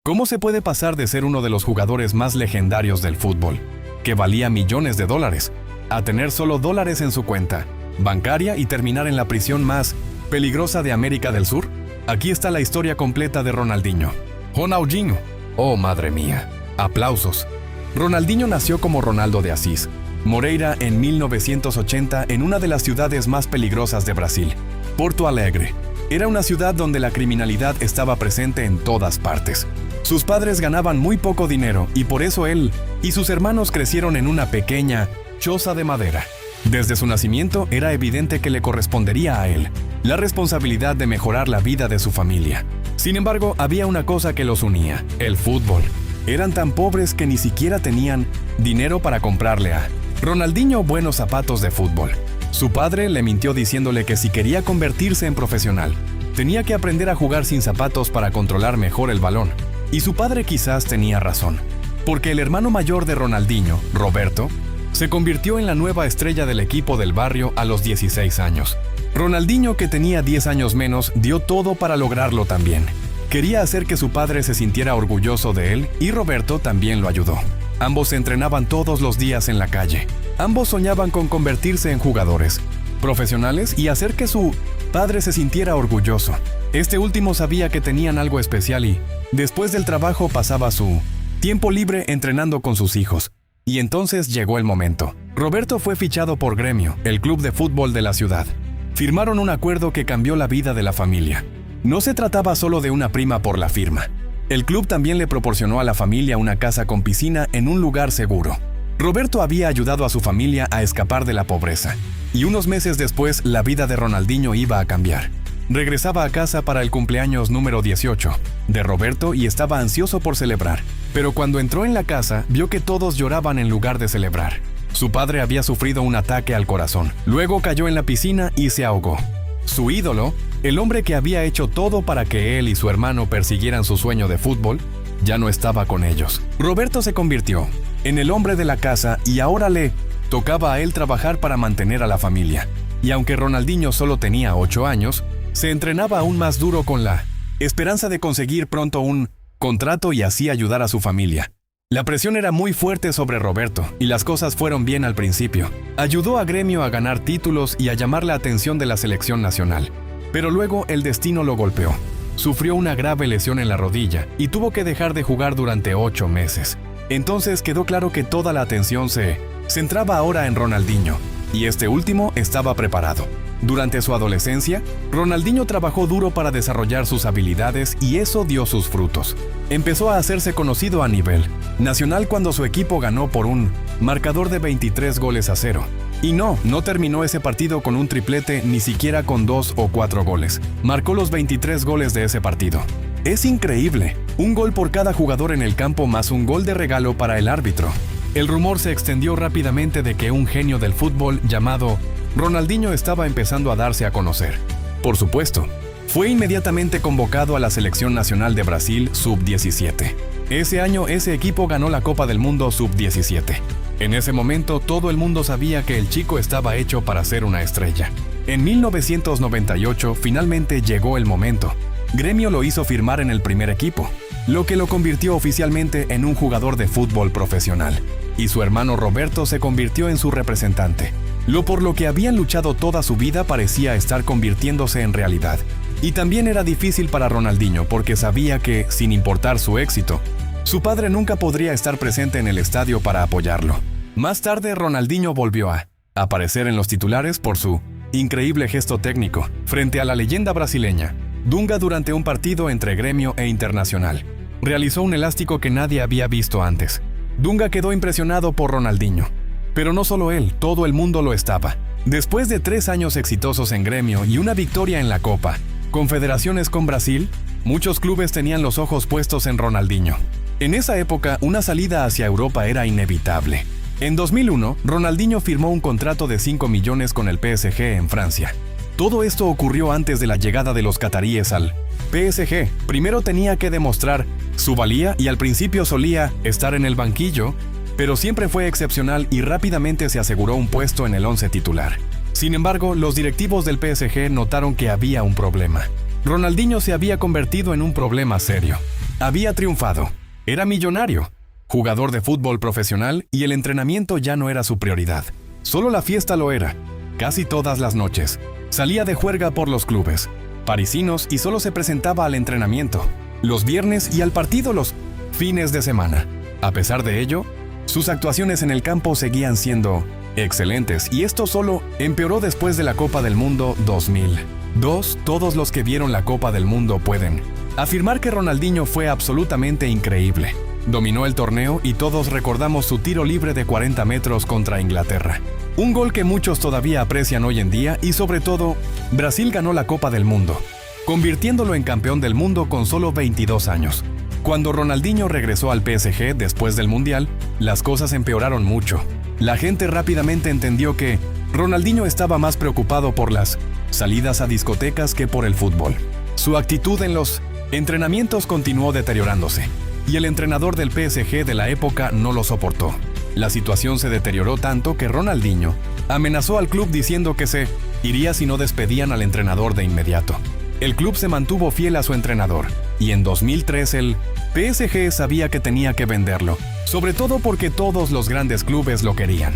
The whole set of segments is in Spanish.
¿Cómo se puede pasar de ser uno de los jugadores más legendarios del fútbol, que valía millones de dólares, a tener solo dólares en su cuenta bancaria y terminar en la prisión más peligrosa de América del Sur? Aquí está la historia completa de Ronaldinho. Ronaldinho. Oh, madre mía. Aplausos. Ronaldinho nació como Ronaldo de Assis, Moreira, en 1980 en una de las ciudades más peligrosas de Brasil, Porto Alegre. Era una ciudad donde la criminalidad estaba presente en todas partes. Sus padres ganaban muy poco dinero y por eso él y sus hermanos crecieron en una pequeña choza de madera. Desde su nacimiento era evidente que le correspondería a él la responsabilidad de mejorar la vida de su familia. Sin embargo, había una cosa que los unía: el fútbol. Eran tan pobres que ni siquiera tenían dinero para comprarle a Ronaldinho buenos zapatos de fútbol. Su padre le mintió diciéndole que si quería convertirse en profesional, tenía que aprender a jugar sin zapatos para controlar mejor el balón. Y su padre quizás tenía razón, porque el hermano mayor de Ronaldinho, Roberto, se convirtió en la nueva estrella del equipo del barrio a los 16 años. Ronaldinho, que tenía 10 años menos, dio todo para lograrlo también. Quería hacer que su padre se sintiera orgulloso de él y Roberto también lo ayudó. Ambos se entrenaban todos los días en la calle. Ambos soñaban con convertirse en jugadores profesionales y hacer que su padre se sintiera orgulloso. Este último sabía que tenían algo especial y, después del trabajo, pasaba su tiempo libre entrenando con sus hijos. Y entonces llegó el momento. Roberto fue fichado por Gremio, el club de fútbol de la ciudad. Firmaron un acuerdo que cambió la vida de la familia. No se trataba solo de una prima por la firma. El club también le proporcionó a la familia una casa con piscina en un lugar seguro. Roberto había ayudado a su familia a escapar de la pobreza. Y unos meses después, la vida de Ronaldinho iba a cambiar. Regresaba a casa para el cumpleaños número 18 de Roberto y estaba ansioso por celebrar. Pero cuando entró en la casa, vio que todos lloraban en lugar de celebrar. Su padre había sufrido un ataque al corazón. Luego cayó en la piscina y se ahogó. Su ídolo, el hombre que había hecho todo para que él y su hermano persiguieran su sueño de fútbol, ya no estaba con ellos. Roberto se convirtió en el hombre de la casa y ahora le tocaba a él trabajar para mantener a la familia. Y aunque Ronaldinho solo tenía 8 años, se entrenaba aún más duro con la esperanza de conseguir pronto un contrato y así ayudar a su familia. La presión era muy fuerte sobre Roberto y las cosas fueron bien al principio. Ayudó a Gremio a ganar títulos y a llamar la atención de la selección nacional. Pero luego el destino lo golpeó. Sufrió una grave lesión en la rodilla y tuvo que dejar de jugar durante 8 meses. Entonces quedó claro que toda la atención se centraba ahora en Ronaldinho, y este último estaba preparado. Durante su adolescencia, Ronaldinho trabajó duro para desarrollar sus habilidades y eso dio sus frutos. Empezó a hacerse conocido a nivel nacional cuando su equipo ganó por un marcador de 23-0. Y no terminó ese partido con un triplete, ni siquiera con 2 o 4 goles. Marcó los 23 goles de ese partido. Es increíble, un gol por cada jugador en el campo más un gol de regalo para el árbitro. El rumor se extendió rápidamente de que un genio del fútbol llamado Ronaldinho estaba empezando a darse a conocer. Por supuesto, fue inmediatamente convocado a la Selección Nacional de Brasil Sub-17. Ese año ese equipo ganó la Copa del Mundo Sub-17. En ese momento todo el mundo sabía que el chico estaba hecho para ser una estrella. En 1998 finalmente llegó el momento. Gremio lo hizo firmar en el primer equipo, lo que lo convirtió oficialmente en un jugador de fútbol profesional. Y su hermano Roberto se convirtió en su representante. Lo por lo que habían luchado toda su vida parecía estar convirtiéndose en realidad. Y también era difícil para Ronaldinho porque sabía que, sin importar su éxito, su padre nunca podría estar presente en el estadio para apoyarlo. Más tarde, Ronaldinho volvió a aparecer en los titulares por su increíble gesto técnico frente a la leyenda brasileña Dunga durante un partido entre Gremio e Internacional. Realizó un elástico que nadie había visto antes. Dunga quedó impresionado por Ronaldinho. Pero no solo él, todo el mundo lo estaba. Después de 3 años exitosos en Gremio y una victoria en la Copa Confederaciones con Brasil, muchos clubes tenían los ojos puestos en Ronaldinho. En esa época, una salida hacia Europa era inevitable. En 2001, Ronaldinho firmó un contrato de 5 millones con el PSG en Francia. Todo esto ocurrió antes de la llegada de los cataríes al PSG. Primero tenía que demostrar su valía y al principio solía estar en el banquillo, pero siempre fue excepcional y rápidamente se aseguró un puesto en el 11 titular. Sin embargo, los directivos del PSG notaron que había un problema. Ronaldinho se había convertido en un problema serio. Había triunfado, era millonario, jugador de fútbol profesional y el entrenamiento ya no era su prioridad. Solo la fiesta lo era. Casi todas las noches. Salía de juerga por los clubes parisinos y solo se presentaba al entrenamiento, los viernes y al partido los fines de semana. A pesar de ello, sus actuaciones en el campo seguían siendo excelentes y esto solo empeoró después de la Copa del Mundo 2002. Todos los que vieron la Copa del Mundo pueden afirmar que Ronaldinho fue absolutamente increíble. Dominó el torneo y todos recordamos su tiro libre de 40 metros contra Inglaterra. Un gol que muchos todavía aprecian hoy en día y sobre todo, Brasil ganó la Copa del Mundo, convirtiéndolo en campeón del mundo con solo 22 años. Cuando Ronaldinho regresó al PSG después del Mundial, las cosas empeoraron mucho. La gente rápidamente entendió que Ronaldinho estaba más preocupado por las salidas a discotecas que por el fútbol. Su actitud en los entrenamientos continuó deteriorándose, y el entrenador del PSG de la época no lo soportó. La situación se deterioró tanto que Ronaldinho amenazó al club diciendo que se iría si no despedían al entrenador de inmediato. El club se mantuvo fiel a su entrenador, y en 2003 el PSG sabía que tenía que venderlo, sobre todo porque todos los grandes clubes lo querían.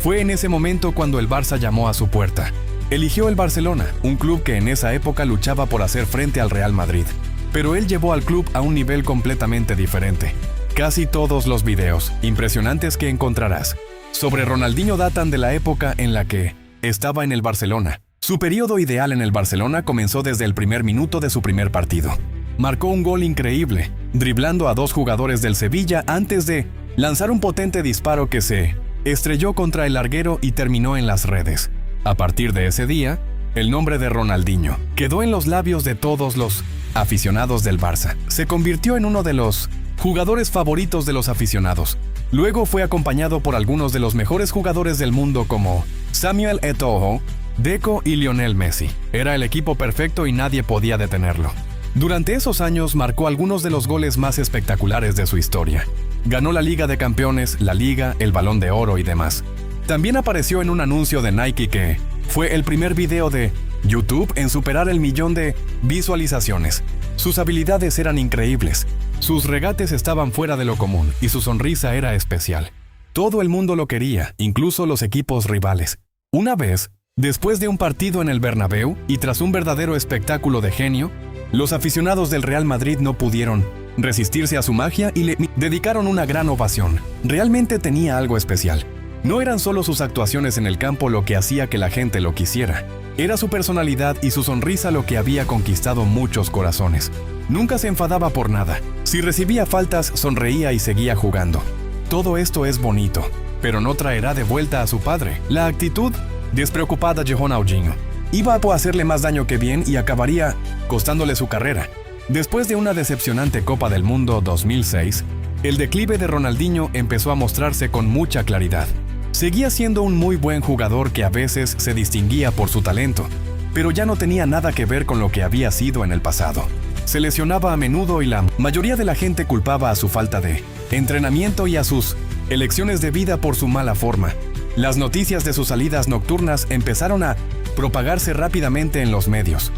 Fue en ese momento cuando el Barça llamó a su puerta. Eligió el Barcelona, un club que en esa época luchaba por hacer frente al Real Madrid. Pero él llevó al club a un nivel completamente diferente. Casi todos los videos impresionantes que encontrarás sobre Ronaldinho datan de la época en la que estaba en el Barcelona. Su periodo ideal en el Barcelona comenzó desde el primer minuto de su primer partido. Marcó un gol increíble, driblando a dos jugadores del Sevilla antes de lanzar un potente disparo que se estrelló contra el larguero y terminó en las redes. A partir de ese día, el nombre de Ronaldinho quedó en los labios de todos los aficionados del Barça. Se convirtió en uno de los jugadores favoritos de los aficionados. Luego fue acompañado por algunos de los mejores jugadores del mundo como Samuel Eto'o, Deco y Lionel Messi. Era el equipo perfecto y nadie podía detenerlo. Durante esos años marcó algunos de los goles más espectaculares de su historia. Ganó la Liga de Campeones, la Liga, el Balón de Oro y demás. También apareció en un anuncio de Nike que fue el primer video de YouTube en superar el 1.000.000 de visualizaciones. Sus habilidades eran increíbles. Sus regates estaban fuera de lo común y su sonrisa era especial. Todo el mundo lo quería, incluso los equipos rivales. Una vez, después de un partido en el Bernabéu y tras un verdadero espectáculo de genio, los aficionados del Real Madrid no pudieron resistirse a su magia y le dedicaron una gran ovación. Realmente tenía algo especial. No eran solo sus actuaciones en el campo lo que hacía que la gente lo quisiera. Era su personalidad y su sonrisa lo que había conquistado muchos corazones. Nunca se enfadaba por nada. Si recibía faltas, sonreía y seguía jugando. Todo esto es bonito, pero no traerá de vuelta a su padre. La actitud despreocupada de Ronaldinho iba a hacerle más daño que bien y acabaría costándole su carrera. Después de una decepcionante Copa del Mundo 2006, el declive de Ronaldinho empezó a mostrarse con mucha claridad. Seguía siendo un muy buen jugador que a veces se distinguía por su talento, pero ya no tenía nada que ver con lo que había sido en el pasado. Se lesionaba a menudo y la mayoría de la gente culpaba a su falta de entrenamiento y a sus elecciones de vida por su mala forma. Las noticias de sus salidas nocturnas empezaron a propagarse rápidamente en los medios.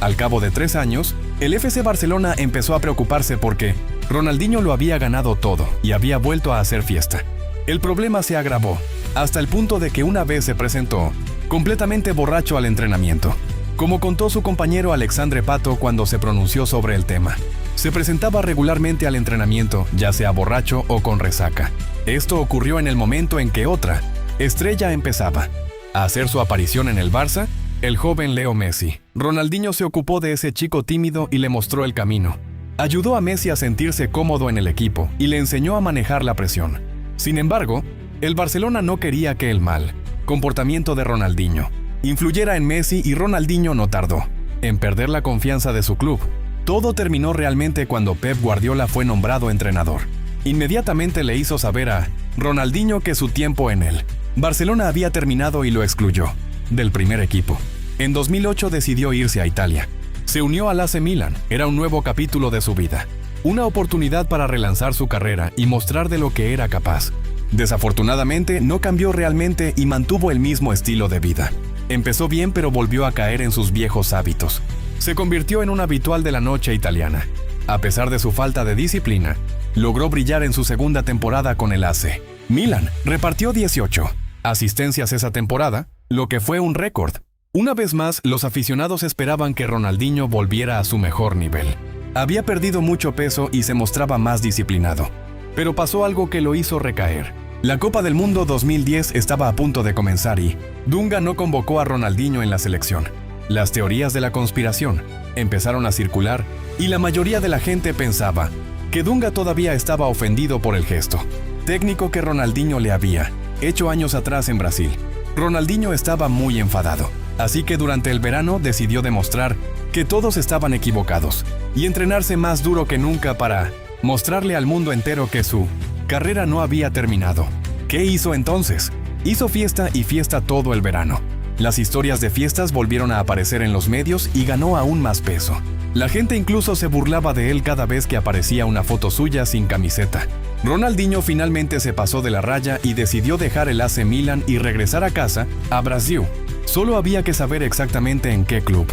Al cabo de 3 años, el FC Barcelona empezó a preocuparse porque Ronaldinho lo había ganado todo y había vuelto a hacer fiesta. El problema se agravó, hasta el punto de que una vez se presentó completamente borracho al entrenamiento. Como contó su compañero Alexandre Pato cuando se pronunció sobre el tema, se presentaba regularmente al entrenamiento, ya sea borracho o con resaca. Esto ocurrió en el momento en que otra estrella empezaba a hacer su aparición en el Barça, el joven Leo Messi. Ronaldinho se ocupó de ese chico tímido y le mostró el camino. Ayudó a Messi a sentirse cómodo en el equipo y le enseñó a manejar la presión. Sin embargo, el Barcelona no quería que el mal comportamiento de Ronaldinho influyera en Messi y Ronaldinho no tardó en perder la confianza de su club. Todo terminó realmente cuando Pep Guardiola fue nombrado entrenador. Inmediatamente le hizo saber a Ronaldinho que su tiempo en el Barcelona había terminado y lo excluyó del primer equipo. En 2008 decidió irse a Italia. Se unió al AC Milan. Era un nuevo capítulo de su vida. Una oportunidad para relanzar su carrera y mostrar de lo que era capaz. Desafortunadamente, no cambió realmente y mantuvo el mismo estilo de vida. Empezó bien, pero volvió a caer en sus viejos hábitos. Se convirtió en un habitual de la noche italiana. A pesar de su falta de disciplina, logró brillar en su segunda temporada con el AC Milan. Repartió 18 asistencias esa temporada, lo que fue un récord. Una vez más, los aficionados esperaban que Ronaldinho volviera a su mejor nivel. Había perdido mucho peso y se mostraba más disciplinado. Pero pasó algo que lo hizo recaer. La Copa del Mundo 2010 estaba a punto de comenzar y Dunga no convocó a Ronaldinho en la selección. Las teorías de la conspiración empezaron a circular y la mayoría de la gente pensaba que Dunga todavía estaba ofendido por el gesto técnico que Ronaldinho le había hecho años atrás en Brasil. Ronaldinho estaba muy enfadado, así que durante el verano decidió demostrar que todos estaban equivocados y entrenarse más duro que nunca para mostrarle al mundo entero que su carrera no había terminado. ¿Qué hizo entonces? Hizo fiesta y fiesta todo el verano. Las historias de fiestas volvieron a aparecer en los medios y ganó aún más peso. La gente incluso se burlaba de él cada vez que aparecía una foto suya sin camiseta. Ronaldinho finalmente se pasó de la raya y decidió dejar el AC Milan y regresar a casa, a Brasil. Solo había que saber exactamente en qué club.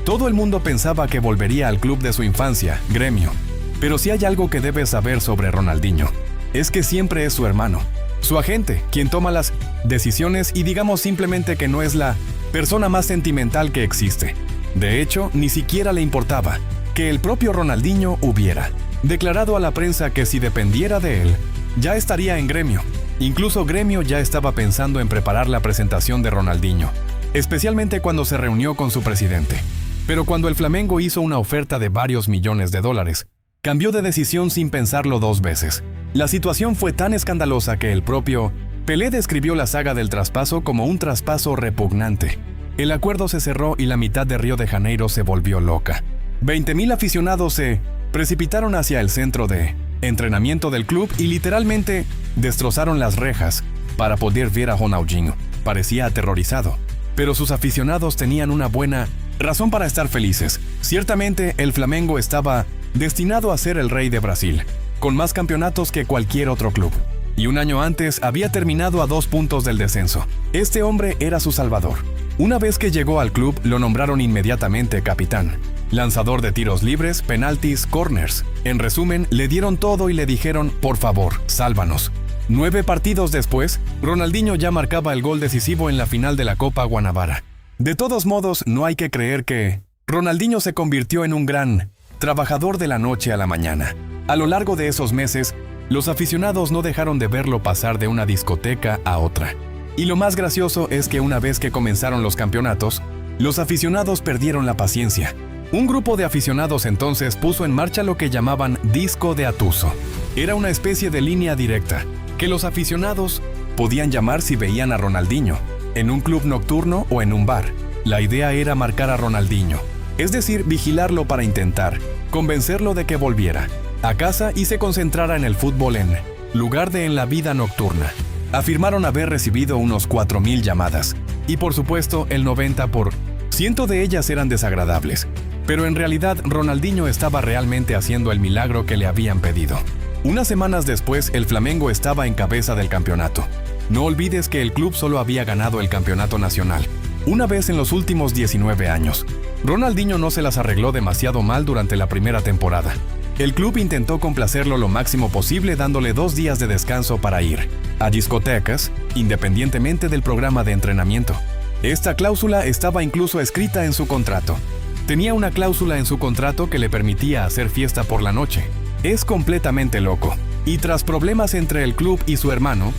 Todo el mundo pensaba que volvería al club de su infancia, Gremio. Pero si hay algo que debes saber sobre Ronaldinho, es que siempre es su hermano, su agente, quien toma las decisiones y digamos simplemente que no es la persona más sentimental que existe. De hecho, ni siquiera le importaba que el propio Ronaldinho hubiera declarado a la prensa que si dependiera de él, ya estaría en Gremio. Incluso Gremio ya estaba pensando en preparar la presentación de Ronaldinho, especialmente cuando se reunió con su presidente. Pero cuando el Flamengo hizo una oferta de varios millones de dólares, cambió de decisión sin pensarlo dos veces. La situación fue tan escandalosa que el propio Pelé describió la saga del traspaso como un traspaso repugnante. El acuerdo se cerró y la mitad de Río de Janeiro se volvió loca. 20,000 aficionados se precipitaron hacia el centro de entrenamiento del club y literalmente destrozaron las rejas para poder ver a Ronaldinho. Parecía aterrorizado, pero sus aficionados tenían una buena razón para estar felices. Ciertamente, el Flamengo estaba destinado a ser el rey de Brasil, con más campeonatos que cualquier otro club. Y un año antes había terminado a 2 puntos del descenso. Este hombre era su salvador. Una vez que llegó al club, lo nombraron inmediatamente capitán, lanzador de tiros libres, penaltis, corners. En resumen, le dieron todo y le dijeron, por favor, sálvanos. 9 partidos después, Ronaldinho ya marcaba el gol decisivo en la final de la Copa Guanabara. De todos modos, no hay que creer que Ronaldinho se convirtió en un gran trabajador de la noche a la mañana. A lo largo de esos meses, los aficionados no dejaron de verlo pasar de una discoteca a otra. Y lo más gracioso es que una vez que comenzaron los campeonatos, los aficionados perdieron la paciencia. Un grupo de aficionados entonces puso en marcha lo que llamaban disco de Atuso. Era una especie de línea directa que los aficionados podían llamar si veían a Ronaldinho, en un club nocturno o en un bar. La idea era marcar a Ronaldinho, es decir, vigilarlo para intentar convencerlo de que volviera a casa y se concentrara en el fútbol en lugar de en la vida nocturna. Afirmaron haber recibido unos 4,000 llamadas, y por supuesto el 90% de ellas eran desagradables. Pero en realidad Ronaldinho estaba realmente haciendo el milagro que le habían pedido. Unas semanas después, el Flamengo estaba en cabeza del campeonato. No olvides que el club solo había ganado el campeonato nacional una vez en los últimos 19 años. Ronaldinho no se las arregló demasiado mal durante la primera temporada. El club intentó complacerlo lo máximo posible dándole 2 días de descanso para ir a discotecas, independientemente del programa de entrenamiento. Esta cláusula estaba incluso escrita en su contrato. Tenía una cláusula en su contrato que le permitía hacer fiesta por la noche. Es completamente loco. Y tras problemas entre el club y su hermano,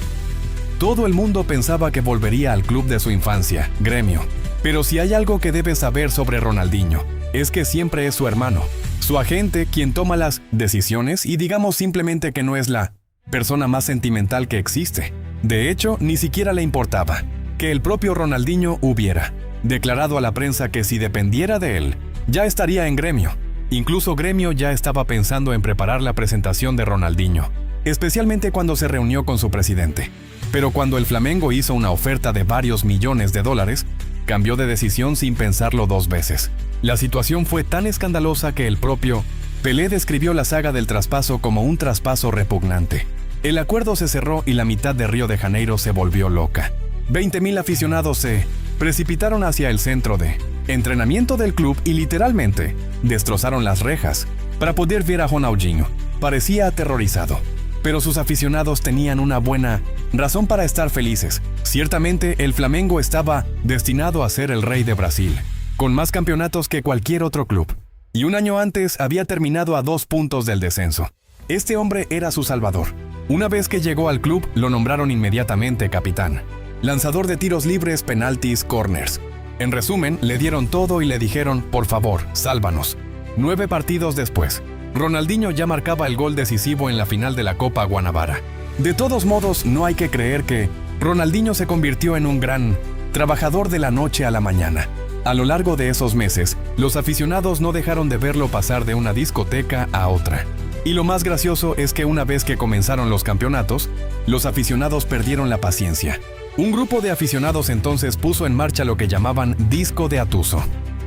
todo el mundo pensaba que volvería al club de su infancia, Gremio. Pero si hay algo que debes saber sobre Ronaldinho, es que siempre es su hermano, su agente, quien toma las decisiones y digamos simplemente que no es la persona más sentimental que existe. De hecho, ni siquiera le importaba que el propio Ronaldinho hubiera declarado a la prensa que si dependiera de él, ya estaría en Gremio. Incluso Gremio ya estaba pensando en preparar la presentación de Ronaldinho, especialmente cuando se reunió con su presidente. Pero cuando el Flamengo hizo una oferta de varios millones de dólares, cambió de decisión sin pensarlo 2 veces. La situación fue tan escandalosa que el propio Pelé describió la saga del traspaso como un traspaso repugnante. El acuerdo se cerró y la mitad de Río de Janeiro se volvió loca. 20,000 aficionados se precipitaron hacia el centro de entrenamiento del club y literalmente destrozaron las rejas para poder ver a Ronaldinho. Parecía aterrorizado, pero sus aficionados tenían una buena razón para estar felices. Ciertamente, el Flamengo estaba destinado a ser el rey de Brasil, con más campeonatos que cualquier otro club. Y un año antes había terminado a 2 puntos del descenso. Este hombre era su salvador. Una vez que llegó al club, lo nombraron inmediatamente capitán, lanzador de tiros libres, penaltis, corners. En resumen, le dieron todo y le dijeron, por favor, sálvanos. 9 partidos después, Ronaldinho ya marcaba el gol decisivo en la final de la Copa Guanabara. De todos modos, no hay que creer que Ronaldinho se convirtió en un gran trabajador de la noche a la mañana. A lo largo de esos meses, los aficionados no dejaron de verlo pasar de una discoteca a otra. Y lo más gracioso es que una vez que comenzaron los campeonatos, los aficionados perdieron la paciencia. Un grupo de aficionados entonces puso en marcha lo que llamaban disco de Atuso.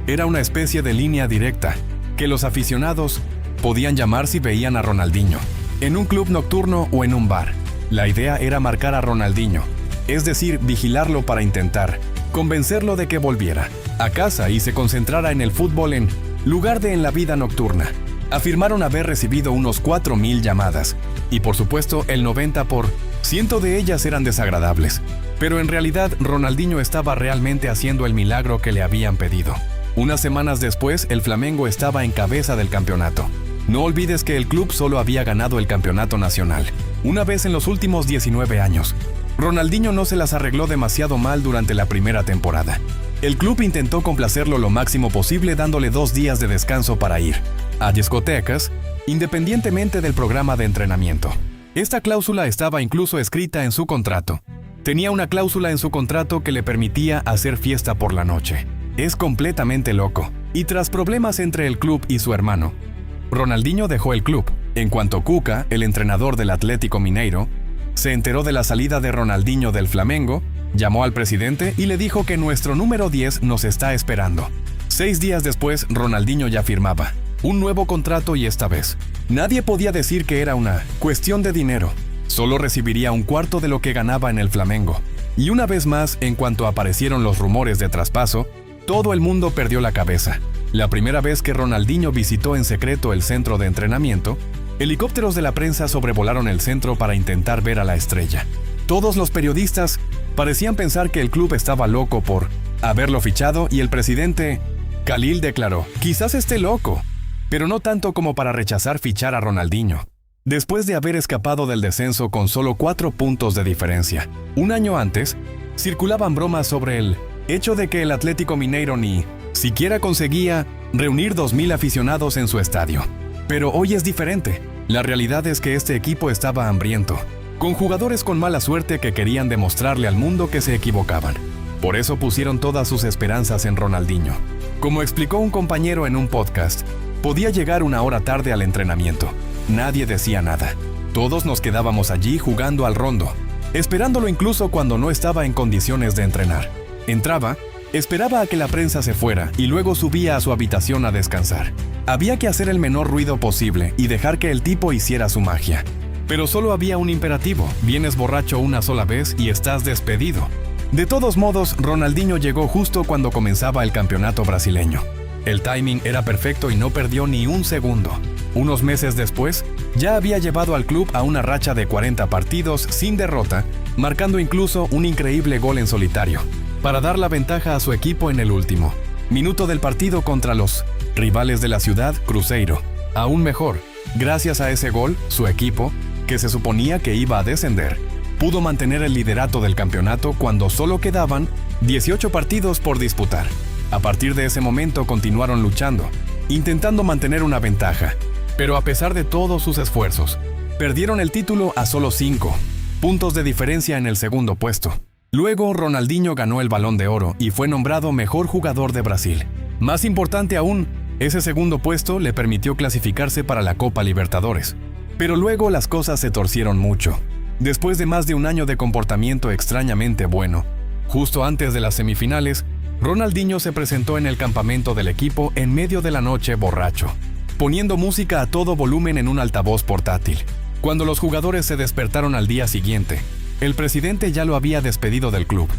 Era una especie de línea directa que los aficionados podían llamar si veían a Ronaldinho en un club nocturno o en un bar. La idea era marcar a Ronaldinho, es decir, vigilarlo para intentar convencerlo de que volviera a casa y se concentrara en el fútbol en lugar de en la vida nocturna. Afirmaron haber recibido unos 4,000 llamadas, y por supuesto el 90% de ellas eran desagradables. Pero en realidad Ronaldinho estaba realmente haciendo el milagro que le habían pedido. Unas semanas después, el Flamengo estaba en cabeza del campeonato. No olvides que el club solo había ganado el campeonato nacional una vez en los últimos 19 años. Ronaldinho no se las arregló demasiado mal durante la primera temporada. El club intentó complacerlo lo máximo posible dándole 2 días de descanso para ir a discotecas, independientemente del programa de entrenamiento. Esta cláusula estaba incluso escrita en su contrato. Tenía una cláusula en su contrato que le permitía hacer fiesta por la noche. Es completamente loco. Y tras problemas entre el club y su hermano, Ronaldinho dejó el club. En cuanto Cuca, el entrenador del Atlético Mineiro, se enteró de la salida de Ronaldinho del Flamengo, llamó al presidente y le dijo que nuestro número 10 nos está esperando. 6 días después, Ronaldinho ya firmaba un nuevo contrato y esta vez nadie podía decir que era una cuestión de dinero. Solo recibiría 1/4 de lo que ganaba en el Flamengo. Y una vez más, en cuanto aparecieron los rumores de traspaso, todo el mundo perdió la cabeza. La primera vez que Ronaldinho visitó en secreto el centro de entrenamiento, helicópteros de la prensa sobrevolaron el centro para intentar ver a la estrella. Todos los periodistas parecían pensar que el club estaba loco por haberlo fichado y el presidente Khalil declaró, quizás esté loco, pero no tanto como para rechazar fichar a Ronaldinho. Después de haber escapado del descenso con solo 4 puntos de diferencia, un año antes, circulaban bromas sobre el hecho de que el Atlético Mineiro ni siquiera conseguía reunir 2,000 aficionados en su estadio. Pero hoy es diferente. La realidad es que este equipo estaba hambriento, con jugadores con mala suerte que querían demostrarle al mundo que se equivocaban. Por eso pusieron todas sus esperanzas en Ronaldinho. Como explicó un compañero en un podcast, podía llegar 1 hora tarde al entrenamiento. Nadie decía nada. Todos nos quedábamos allí jugando al rondo, esperándolo incluso cuando no estaba en condiciones de entrenar. Entraba, esperaba a que la prensa se fuera y luego subía a su habitación a descansar. Había que hacer el menor ruido posible y dejar que el tipo hiciera su magia. Pero solo había un imperativo: vienes borracho una sola vez y estás despedido. De todos modos, Ronaldinho llegó justo cuando comenzaba el campeonato brasileño. El timing era perfecto y no perdió ni un segundo. Unos meses después, ya había llevado al club a una racha de 40 partidos sin derrota, marcando incluso un increíble gol en solitario, para dar la ventaja a su equipo en el último minuto del partido contra los rivales de la ciudad, Cruzeiro. Aún mejor, gracias a ese gol, su equipo, que se suponía que iba a descender, pudo mantener el liderato del campeonato cuando solo quedaban 18 partidos por disputar. A partir de ese momento continuaron luchando, intentando mantener una ventaja, pero a pesar de todos sus esfuerzos, perdieron el título a solo 5 puntos de diferencia en el segundo puesto. Luego, Ronaldinho ganó el Balón de Oro y fue nombrado mejor jugador de Brasil. Más importante aún, ese segundo puesto le permitió clasificarse para la Copa Libertadores. Pero luego las cosas se torcieron mucho. Después de más de un año de comportamiento extrañamente bueno, justo antes de las semifinales, Ronaldinho se presentó en el campamento del equipo en medio de la noche borracho, poniendo música a todo volumen en un altavoz portátil. Cuando los jugadores se despertaron al día siguiente, el presidente ya lo había despedido del club.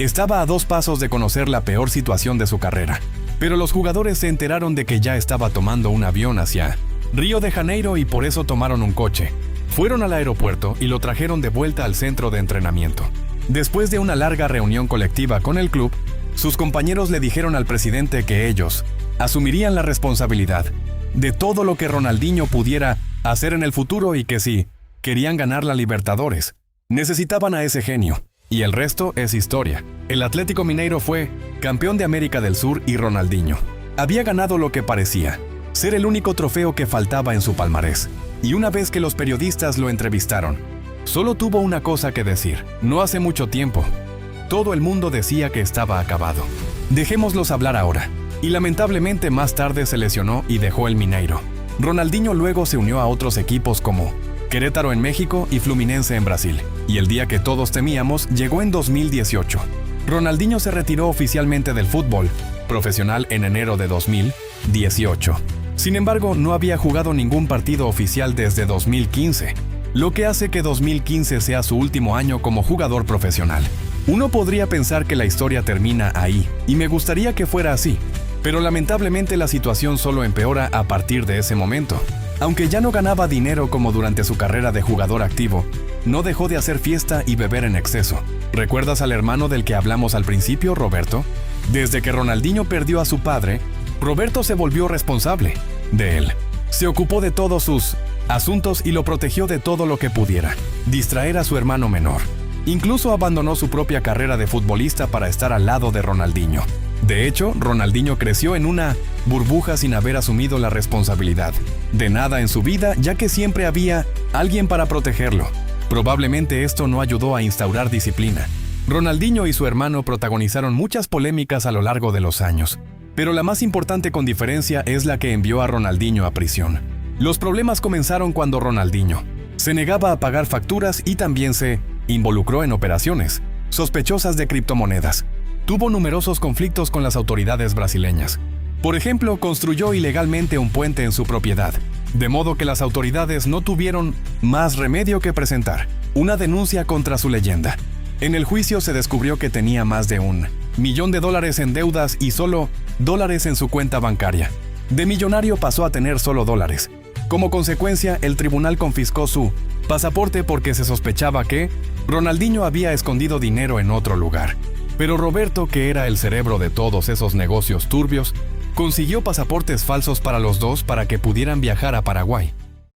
Estaba a 2 pasos de conocer la peor situación de su carrera, pero los jugadores se enteraron de que ya estaba tomando un avión hacia Río de Janeiro, y por eso tomaron un coche. Fueron al aeropuerto y lo trajeron de vuelta al centro de entrenamiento. Después de una larga reunión colectiva con el club, sus compañeros le dijeron al presidente que ellos asumirían la responsabilidad de todo lo que Ronaldinho pudiera hacer en el futuro y que si querían ganar la Libertadores, necesitaban a ese genio. Y el resto es historia. El Atlético Mineiro fue campeón de América del Sur y Ronaldinho había ganado lo que parecía ser el único trofeo que faltaba en su palmarés. Y una vez que los periodistas lo entrevistaron, solo tuvo una cosa que decir. No hace mucho tiempo, todo el mundo decía que estaba acabado. Dejémoslos hablar ahora. Y lamentablemente más tarde se lesionó y dejó el Mineiro. Ronaldinho luego se unió a otros equipos como Querétaro en México y Fluminense en Brasil. Y el día que todos temíamos llegó en 2018. Ronaldinho se retiró oficialmente del fútbol profesional en enero de 2018. Sin embargo, no había jugado ningún partido oficial desde 2015, lo que hace que 2015 sea su último año como jugador profesional. Uno podría pensar que la historia termina ahí, y me gustaría que fuera así, pero lamentablemente la situación solo empeora a partir de ese momento. Aunque ya no ganaba dinero como durante su carrera de jugador activo, no dejó de hacer fiesta y beber en exceso. ¿Recuerdas al hermano del que hablamos al principio, Roberto? Desde que Ronaldinho perdió a su padre, Roberto se volvió responsable de él. Se ocupó de todos sus asuntos y lo protegió de todo lo que pudiera distraer a su hermano menor. Incluso abandonó su propia carrera de futbolista para estar al lado de Ronaldinho. De hecho, Ronaldinho creció en una burbuja sin haber asumido la responsabilidad de nada en su vida, ya que siempre había alguien para protegerlo. Probablemente esto no ayudó a instaurar disciplina. Ronaldinho y su hermano protagonizaron muchas polémicas a lo largo de los años, pero la más importante con diferencia es la que envió a Ronaldinho a prisión. Los problemas comenzaron cuando Ronaldinho se negaba a pagar facturas y también se involucró en operaciones sospechosas de criptomonedas. Tuvo numerosos conflictos con las autoridades brasileñas. Por ejemplo, construyó ilegalmente un puente en su propiedad, de modo que las autoridades no tuvieron más remedio que presentar una denuncia contra su leyenda. En el juicio se descubrió que tenía más de $1 millón en deudas y solo dólares en su cuenta bancaria. De millonario pasó a tener solo dólares. Como consecuencia, el tribunal confiscó su pasaporte porque se sospechaba que Ronaldinho había escondido dinero en otro lugar. Pero Roberto, que era el cerebro de todos esos negocios turbios, consiguió pasaportes falsos para los dos para que pudieran viajar a Paraguay.